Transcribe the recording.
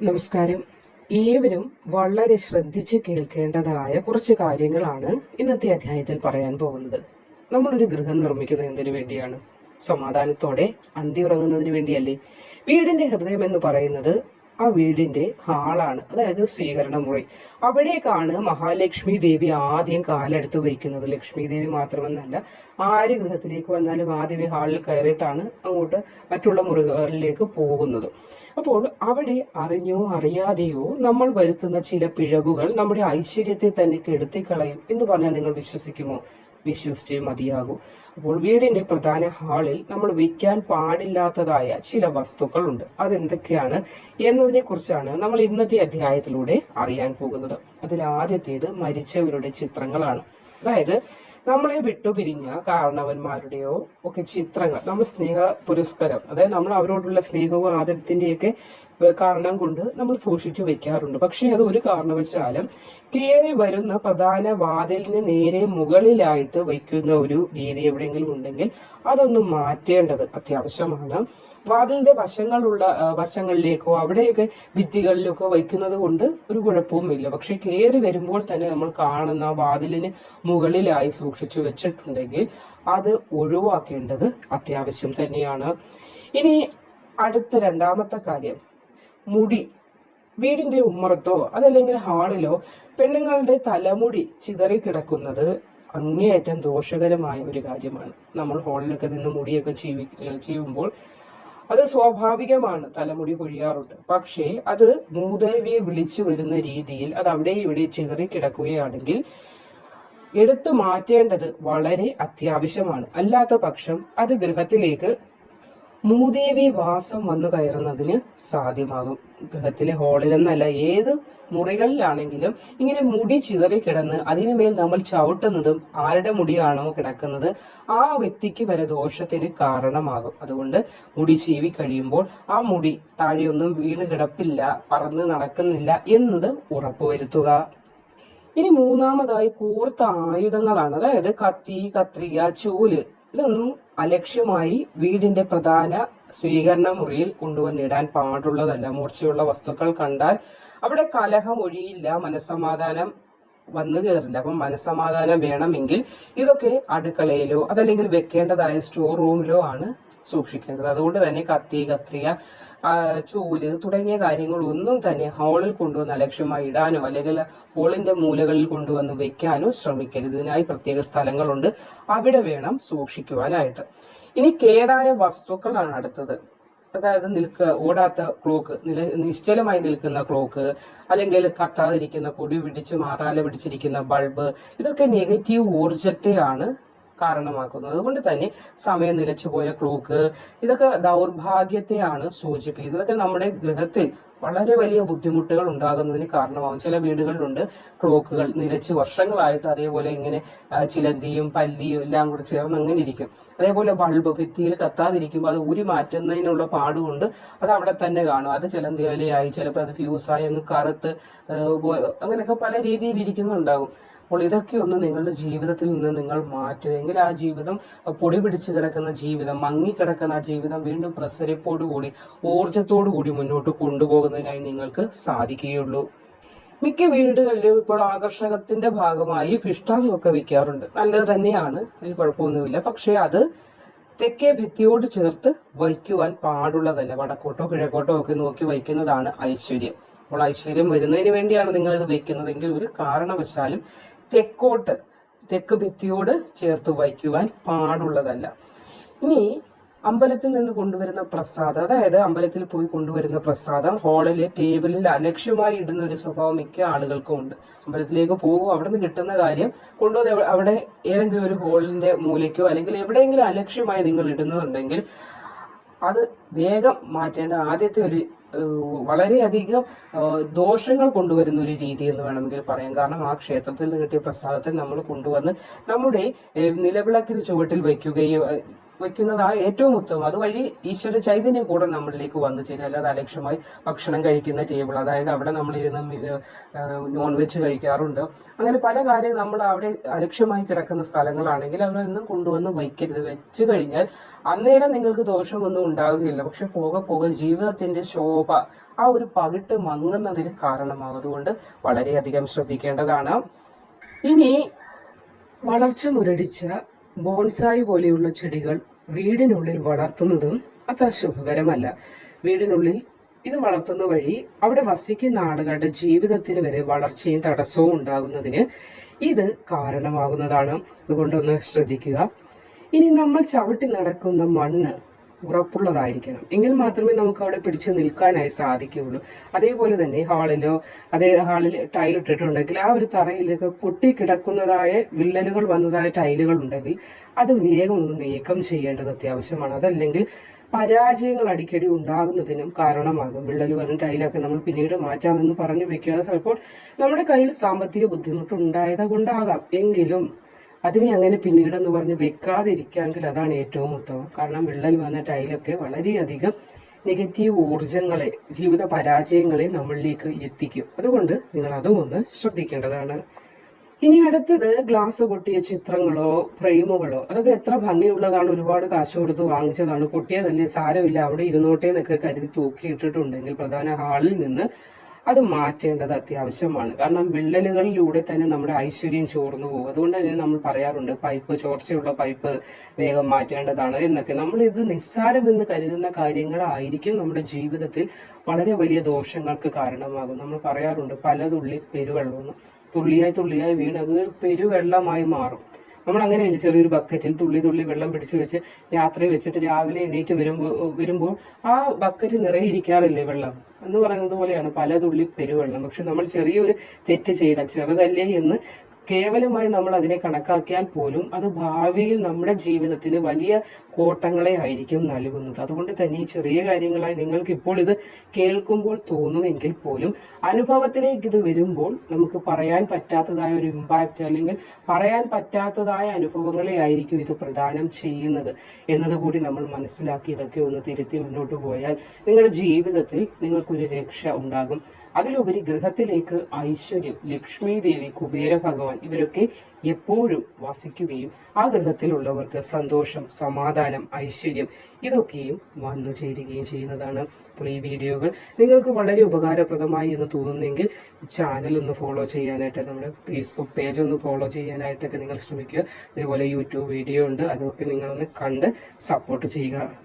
നമസ്കാരം. ഏവരും വളരെ ശ്രദ്ധിച്ച് കേൾക്കേണ്ടതായ കുറച്ച് കാര്യങ്ങളാണ് ഇന്നത്തെ അധ്യായത്തിൽ പറയാൻ പോകുന്നത്. നമ്മളൊരു ഗൃഹം നിർമ്മിക്കുന്നത് എന്തിനു വേണ്ടിയാണ്? സമാധാനത്തോടെ അന്തി ഉറങ്ങുന്നതിന് വേണ്ടിയല്ലേ? വീടിന്റെ ഹൃദയം എന്ന് പറയുന്നത് ആ വീടിന്റെ ഹാളാണ്, അതായത് സ്വീകരണ മുറി. അവിടേക്കാണ് മഹാലക്ഷ്മി ദേവി ആദ്യം കാലെടുത്ത് വയ്ക്കുന്നത്. ലക്ഷ്മി ദേവി മാത്രമെന്നല്ല, ആര് ഗൃഹത്തിലേക്ക് വന്നാലും ആദ്യമേ ഹാളിൽ കയറിയിട്ടാണ് അങ്ങോട്ട് മറ്റുള്ള മുറികളിലേക്ക് പോകുന്നത്. അപ്പോൾ അവിടെ അറിഞ്ഞോ അറിയാതെയോ നമ്മൾ വരുത്തുന്ന ചില പിഴവുകൾ നമ്മുടെ ഐശ്വര്യത്തെ തന്നെ കെടുത്തിക്കളയും എന്ന് പറഞ്ഞാൽ നിങ്ങൾ വിശ്വസിക്കുമോ? വിശ്വസിച്ചേ മതിയാകൂ. അപ്പോൾ വീടിന്റെ പ്രധാന ഹാളിൽ നമ്മൾ വയ്ക്കാൻ പാടില്ലാത്തതായ ചില വസ്തുക്കളുണ്ട്. അതെന്തൊക്കെയാണ് എന്നതിനെ കുറിച്ചാണ് നമ്മൾ ഇന്നത്തെ അധ്യായത്തിലൂടെ അറിയാൻ പോകുന്നത്. അതിൽ ആദ്യത്തേത് മരിച്ചവരുടെ ചിത്രങ്ങളാണ്. അതായത് നമ്മളെ വിട്ടുപിരിഞ്ഞ കാരണവന്മാരുടെയോ ഒക്കെ ചിത്രങ്ങൾ നമ്മൾ സ്നേഹ പുരസ്കാരം, അതായത് നമ്മൾ അവരോടുള്ള സ്നേഹവും ആദരത്തിന്റെയൊക്കെ കാരണം കൊണ്ട് നമ്മൾ സൂക്ഷിച്ചു വെക്കാറുണ്ട്. പക്ഷെ അത് ഒരു കാരണവശാലും കയറി വരുന്ന പ്രധാന വാതിലിന് നേരെ മുകളിലായിട്ട് വയ്ക്കുന്ന ഒരു രീതി എവിടെയെങ്കിലും ഉണ്ടെങ്കിൽ അതൊന്ന് മാറ്റേണ്ടത് അത്യാവശ്യമാണ്. വാതിലിന്റെ വശങ്ങളിലേക്കോ അവിടെയൊക്കെ ഭിത്തികളിലൊക്കെ വയ്ക്കുന്നത് കൊണ്ട് ഒരു കുഴപ്പവുമില്ല. പക്ഷെ കയറി വരുമ്പോൾ തന്നെ നമ്മൾ കാണുന്ന വാതിലിന് മുകളിലായി സൂക്ഷിച്ചു വെച്ചിട്ടുണ്ടെങ്കിൽ അത് ഒഴിവാക്കേണ്ടത് അത്യാവശ്യം തന്നെയാണ്. ഇനി അടുത്ത രണ്ടാമത്തെ കാര്യം, മുടി. വീടിന്റെ ഉമ്മറത്തോ അതല്ലെങ്കിൽ ഹാളിലോ പെണ്ണുങ്ങളുടെ തലമുടി ചിതറിക്കിടക്കുന്നത് അങ്ങേയറ്റം ദോഷകരമായ ഒരു കാര്യമാണ്. നമ്മൾ ഹാളിലൊക്കെ നിന്ന് മുടിയൊക്കെ ചെയ്യുമ്പോൾ അത് സ്വാഭാവികമാണ്, തലമുടി പൊഴിയാറുണ്ട്. പക്ഷേ അത് മൂദേവിയെ വിളിച്ചു വരുന്ന രീതിയിൽ അത് അവിടെ ഇവിടെ ചിതറിക്കിടക്കുകയാണെങ്കിൽ എടുത്തു മാറ്റേണ്ടത് വളരെ അത്യാവശ്യമാണ്. അല്ലാത്ത പക്ഷം അത് ഗൃഹത്തിലേക്ക് മൂദേവി വാസം വന്നു കയറുന്നതിന് സാധ്യമാകും. ഗൃഹത്തിലെ ഹാളിലെന്നല്ല, ഏത് മുറികളിലാണെങ്കിലും ഇങ്ങനെ മുടി ചിതറിക്കിടന്ന് അതിനുമേൽ നമ്മൾ ചവിട്ടുന്നതും ആരുടെ മുടിയാണോ കിടക്കുന്നത് ആ വ്യക്തിക്ക് വരെ ദോഷത്തിന് കാരണമാകും. അതുകൊണ്ട് മുടി ചീവി കഴിയുമ്പോൾ ആ മുടി താഴെയൊന്നും വീണ് കിടപ്പില്ല, പറന്ന് നടക്കുന്നില്ല എന്നത് ഉറപ്പുവരുത്തുക. ഇനി മൂന്നാമതായി കൂർത്ത ആയുധങ്ങളാണ്. അതായത് കത്തി, കത്രിക, ചൂല്, ഇതൊന്നും അലക്ഷ്യമായി വീടിന്റെ പ്രധാന സ്വീകരണ മുറിയിൽ കൊണ്ടുവന്നിടാൻ പാടുള്ളതല്ല. മൂർച്ചയുള്ള വസ്തുക്കൾ കണ്ടാൽ അവിടെ കലഹം ഒഴിയില്ല, മനസ്സമാധാനം വന്നു കയറില്ല. അപ്പം മനസ്സമാധാനം വേണമെങ്കിൽ ഇതൊക്കെ അടുക്കളയിലോ അതല്ലെങ്കിൽ വെക്കേണ്ടതായ സ്റ്റോർ റൂമിലോ ആണ് സൂക്ഷിക്കേണ്ടത്. അതുകൊണ്ട് തന്നെ കത്തി, കത്രിക, ചൂല് തുടങ്ങിയ കാര്യങ്ങളൊന്നും തന്നെ ഹാളിൽ കൊണ്ടുവന്ന് അലക്ഷ്യമായി ഇടാനോ അല്ലെങ്കിൽ ഹാളിന്റെ മൂലകളിൽ കൊണ്ടുവന്ന് വെക്കാനോ ശ്രമിക്കരുത്. ഇതിനായി പ്രത്യേക സ്ഥലങ്ങളുണ്ട്, അവിടെ വേണം സൂക്ഷിക്കുവാനായിട്ട്. ഇനി കേടായ വസ്തുക്കളാണ് അടുത്തത്. അതായത് ഓടാത്ത ക്ലോക്ക്, നിശ്ചലമായി നിൽക്കുന്ന ക്ലോക്ക്, അല്ലെങ്കിൽ കത്താതിരിക്കുന്ന, പൊടി പിടിച്ച് മാറാല പിടിച്ചിരിക്കുന്ന ബൾബ്, ഇതൊക്കെ നെഗറ്റീവ് ഊർജത്തെയാണ് കാരണമാക്കുന്നത്. അതുകൊണ്ട് തന്നെ സമയം നിലച്ചുപോയ ക്ലോക്ക്, ഇതൊക്കെ ദൗർഭാഗ്യത്തെയാണ് സൂചിപ്പിക്കുന്നത്. ഇതൊക്കെ നമ്മുടെ ഗൃഹത്തിൽ വളരെ വലിയ ബുദ്ധിമുട്ടുകൾ ഉണ്ടാകുന്നതിന് കാരണമാകും. ചില വീടുകളിലുണ്ട് ക്ലോക്കുകൾ നിലച്ച് വർഷങ്ങളായിട്ട് അതേപോലെ ഇങ്ങനെ ചിലന്തിയും പല്ലിയും എല്ലാം കൂടി ചേർന്ന് അങ്ങനെ ഇരിക്കും. അതേപോലെ ബൾബ് ഭിത്തിയിൽ കത്താതിരിക്കുമ്പോൾ അത് ഊരി മാറ്റുന്നതിനുള്ള പാടുകൊണ്ട് അത് അവിടെ തന്നെ കാണും. അത് ചിലന്തി വലയായി, ചിലപ്പോൾ അത് ഫ്യൂസായി അങ്ങ് കറുത്ത് അങ്ങനെയൊക്കെ പല രീതിയിൽ ഇരിക്കുന്നുണ്ടാകും. അപ്പോൾ ഇതൊക്കെ ഒന്ന് നിങ്ങളുടെ ജീവിതത്തിൽ നിന്ന് നിങ്ങൾ മാറ്റുക. എങ്കിൽ ആ ജീവിതം, പൊടി പിടിച്ച് കിടക്കുന്ന ജീവിതം, മങ്ങിക്കിടക്കുന്ന ആ ജീവിതം വീണ്ടും പ്രസരിപ്പോടുകൂടി ഊർജത്തോടുകൂടി മുന്നോട്ട് കൊണ്ടുപോകുന്നതിനായി നിങ്ങൾക്ക് സാധിക്കുകയുള്ളൂ. മിക്ക വീടുകളിലും ഇപ്പോൾ ആകർഷകത്തിന്റെ ഭാഗമായി ഫിഷ്ടാങ്കൊക്കെ വിൽക്കാറുണ്ട്. നല്ലത് തന്നെയാണ്, അതിന് കുഴപ്പമൊന്നുമില്ല. പക്ഷെ അത് തെക്കേ ഭിത്തിയോട് ചേർത്ത് വയ്ക്കുവാൻ പാടുള്ളതല്ല. വടക്കോട്ടോ കിഴക്കോട്ടോ ഒക്കെ നോക്കി വയ്ക്കുന്നതാണ് ഐശ്വര്യം. അപ്പോൾ ഐശ്വര്യം വരുന്നതിന് വേണ്ടിയാണ് നിങ്ങൾ ഇത് വെക്കുന്നതെങ്കിൽ ഒരു കാരണവശാലും തെക്ക് ഭിത്തിയോട് ചേർത്ത് വയ്ക്കുവാൻ പാടുള്ളതല്ല. ഇനി അമ്പലത്തിൽ നിന്ന് കൊണ്ടുവരുന്ന പ്രസാദം, അതായത് അമ്പലത്തിൽ പോയി കൊണ്ടുവരുന്ന പ്രസാദം ഹാളിലെ ടേബിളിൽ അലക്ഷ്യമായി ഇടുന്ന ഒരു സ്വഭാവം മിക്ക ആളുകൾക്കും ഉണ്ട്. അമ്പലത്തിലേക്ക് പോകും, അവിടെ നിന്ന് കിട്ടുന്ന കാര്യം കൊണ്ടുവന്ന് അവിടെ ഏതെങ്കിലും ഒരു ഹാളിന്റെ മൂലയ്ക്കോ അല്ലെങ്കിൽ എവിടെയെങ്കിലും അലക്ഷ്യമായി നിങ്ങൾ ഇടുന്നുണ്ടെങ്കിൽ അത് വേഗം മാറ്റേണ്ട ആദ്യത്തെ ഒരു വളരെയധികം ദോഷങ്ങൾ കൊണ്ടുവരുന്ന ഒരു രീതി എന്ന് വേണമെങ്കിൽ പറയാം. കാരണം ആ ക്ഷേത്രത്തിൽ നിന്ന് കിട്ടിയ പ്രസാദത്തെ നമ്മൾ കൊണ്ടുവന്ന് നമ്മുടെ നിലവിളക്കിന് ചുവട്ടിൽ വെക്കുന്നതാണ് ഏറ്റവും ഉത്തമം. അതുവഴി ഈശ്വര ചൈതന്യം കൂടെ നമ്മളിലേക്ക് വന്നു ചേരും. അല്ലാതെ അലക്ഷ്യമായി ഭക്ഷണം കഴിക്കുന്ന ടേബിൾ, അതായത് അവിടെ നമ്മളിരുന്ന് നോൺ വെജ് കഴിക്കാറുണ്ട്. അങ്ങനെ പല കാര്യം നമ്മൾ അവിടെ അലക്ഷ്യമായി കിടക്കുന്ന സ്ഥലങ്ങളാണെങ്കിൽ അവരൊന്നും കൊണ്ടുവന്ന് വയ്ക്കരുത്. വെച്ച് കഴിഞ്ഞാൽ അന്നേരം നിങ്ങൾക്ക് ദോഷമൊന്നും ഉണ്ടാവുകയില്ല. പക്ഷെ പോകെ പോകെ ജീവിതത്തിന്റെ ശോഭ ആ ഒരു പകിട്ട് മങ്ങുന്നതിന് കാരണമാകും. അതുകൊണ്ട് വളരെയധികം ശ്രദ്ധിക്കേണ്ടതാണ്. ഇനി വളർച്ച മുരടിച്ച ബോൺസായി പോലെയുള്ള ചെടികൾ വീടിനുള്ളിൽ വളർത്തുന്നതും അത്ര ശുഭകരമല്ല. വീടിനുള്ളിൽ ഇത് വളർത്തുന്ന വഴി അവിടെ വസിക്കുന്ന ആളുകളുടെ ജീവിതത്തിന് വരെ വളർച്ചയും തടസ്സവും ഉണ്ടാകുന്നതിന് ഇത് കാരണമാകുന്നതാണ്. അതുകൊണ്ടൊന്ന് ശ്രദ്ധിക്കുക. ഇനി നമ്മൾ ചവിട്ടി നടക്കുന്ന മണ്ണ് ഉറപ്പുള്ളതായിരിക്കണം. എങ്കിൽ മാത്രമേ നമുക്ക് അവിടെ പിടിച്ചു നിൽക്കാനായി സാധിക്കുകയുള്ളൂ. അതേപോലെ തന്നെ ഹാളിൽ ടൈലിട്ടിട്ടുണ്ടെങ്കിൽ ആ ഒരു തറയിലേക്ക് പൊട്ടിക്കിടക്കുന്നതായ വിള്ളലുകൾ വന്നതായ ടൈലുകൾ ഉണ്ടെങ്കിൽ അത് വേഗം ഒന്ന് നീക്കം ചെയ്യേണ്ടത് അത്യാവശ്യമാണ്. അതല്ലെങ്കിൽ പരാജയങ്ങൾ അടിക്കടി ഉണ്ടാകുന്നതിനും കാരണമാകും. വിള്ളൽ വന്ന ടൈലൊക്കെ നമ്മൾ പിന്നീട് മാറ്റാമെന്ന് പറഞ്ഞു വെക്കുക. ചിലപ്പോൾ നമ്മുടെ കയ്യിൽ സാമ്പത്തിക ബുദ്ധിമുട്ടുണ്ടായത് കൊണ്ടാകാം. എങ്കിലും അതിനെ അങ്ങനെ പിന്നീടെന്ന് പറഞ്ഞ് വെക്കാതിരിക്കാമെങ്കിൽ അതാണ് ഏറ്റവും ഉത്തമം. കാരണം വിള്ളൽ വന്ന ടൈലൊക്കെ വളരെയധികം നെഗറ്റീവ് ഊർജങ്ങളെ, ജീവിത പരാജയങ്ങളെ നമ്മളിലേക്ക് എത്തിക്കും. അതുകൊണ്ട് നിങ്ങൾ അതും ഒന്ന് ശ്രദ്ധിക്കേണ്ടതാണ്. ഇനി അടുത്തത് ഗ്ലാസ് പൊട്ടിയ ചിത്രങ്ങളോ ഫ്രെയിമുകളോ, അതൊക്കെ എത്ര ഭംഗിയുള്ളതാണ്, ഒരുപാട് കാശ് കൊടുത്ത് വാങ്ങിച്ചതാണ്, പൊട്ടിയതല്ലേ സാരമില്ല അവിടെ ഇരുന്നോട്ടെ എന്നൊക്കെ കരുതി തൂക്കിയിട്ടിട്ടുണ്ടെങ്കിൽ പ്രധാന ഹാളിൽ നിന്ന് അത് മാറ്റേണ്ടത് അത്യാവശ്യമാണ്. കാരണം വിള്ളലുകളിലൂടെ തന്നെ നമ്മുടെ ഐശ്വര്യം ചോർന്നു പോകും. അതുകൊണ്ട് തന്നെ നമ്മൾ പറയാറുണ്ട് ചോർച്ചയുള്ള പൈപ്പ് വേഗം മാറ്റേണ്ടതാണ് എന്നൊക്കെ. നമ്മൾ ഇത് നിസ്സാരമെന്ന് കരുതുന്ന കാര്യങ്ങളായിരിക്കും നമ്മുടെ ജീവിതത്തിൽ വളരെ വലിയ ദോഷങ്ങൾക്ക് കാരണമാകും. നമ്മൾ പറയാറുണ്ട് പല തുള്ളി പെരുവെള്ളമെന്ന്. തുള്ളിയായി വീണ് അത് പെരുവെള്ളമായി മാറും. നമ്മൾ അങ്ങനെയല്ല, ചെറിയൊരു ബക്കറ്റിൽ തുള്ളി വെള്ളം പിടിച്ചു വെച്ച് രാത്രി വെച്ചിട്ട് രാവിലെ എണീറ്റ് വരുമ്പോൾ ആ ബക്കറ്റ് നിറയെ ഇരിക്കാറില്ലേ വെള്ളം എന്ന് പറയുന്നത് പോലെയാണ് പല തുള്ളി പെരുവെള്ളം. പക്ഷെ നമ്മൾ ചെറിയൊരു തെറ്റ് ചെയ്താൽ, ചെറുതല്ലേ എന്ന് കേവലമായി നമ്മൾ അതിനെ കണക്കാക്കിയാൽ പോലും അത് ഭാവിയിൽ നമ്മുടെ ജീവിതത്തിന് വലിയ കോട്ടങ്ങളെ ആയിരിക്കും നൽകുന്നത്. അതുകൊണ്ട് തന്നെ ഈ ചെറിയ കാര്യങ്ങളായി നിങ്ങൾക്ക് ഇപ്പോൾ ഇത് കേൾക്കുമ്പോൾ തോന്നുമെങ്കിൽ പോലും അനുഭവത്തിലേക്ക് ഇത് വരുമ്പോൾ നമുക്ക് പറയാൻ പറ്റാത്തതായ ഒരു ഇമ്പാക്റ്റ് അല്ലെങ്കിൽ പറയാൻ പറ്റാത്തതായ അനുഭവങ്ങളെ ആയിരിക്കും ഇത് പ്രദാനം ചെയ്യുന്നത് എന്നതുകൂടി നമ്മൾ മനസ്സിലാക്കി ഇതൊക്കെ ഒന്ന് തിരുത്തി മുന്നോട്ട് പോയാൽ നിങ്ങളുടെ ജീവിതത്തിൽ നിങ്ങൾക്കൊരു രക്ഷ ഉണ്ടാകും. അതിലുപരി ഗൃഹത്തിലേക്ക് ഐശ്വര്യം, ലക്ഷ്മി ദേവി, കുബേര ഭഗവാൻ ഇവരൊക്കെ എപ്പോഴും വസിക്കുകയും ആ ഗൃഹത്തിലുള്ളവർക്ക് സന്തോഷം, സമാധാനം, ഐശ്വര്യം ഇതൊക്കെയും വന്നു ചേരുകയും ചെയ്യുന്നതാണ്. അപ്പോൾ ഈ വീഡിയോകൾ നിങ്ങൾക്ക് വളരെ ഉപകാരപ്രദമായി എന്ന് തോന്നുന്നെങ്കിൽ ചാനൽ ഒന്ന് ഫോളോ ചെയ്യാനായിട്ട്, നമ്മുടെ ഫേസ്ബുക്ക് പേജ് ഒന്ന് ഫോളോ ചെയ്യാനായിട്ടൊക്കെ നിങ്ങൾ ശ്രമിക്കുക. അതേപോലെ യൂട്യൂബ് വീഡിയോ ഉണ്ട്, അതൊക്കെ നിങ്ങളൊന്ന് കണ്ട് സപ്പോർട്ട് ചെയ്യുക.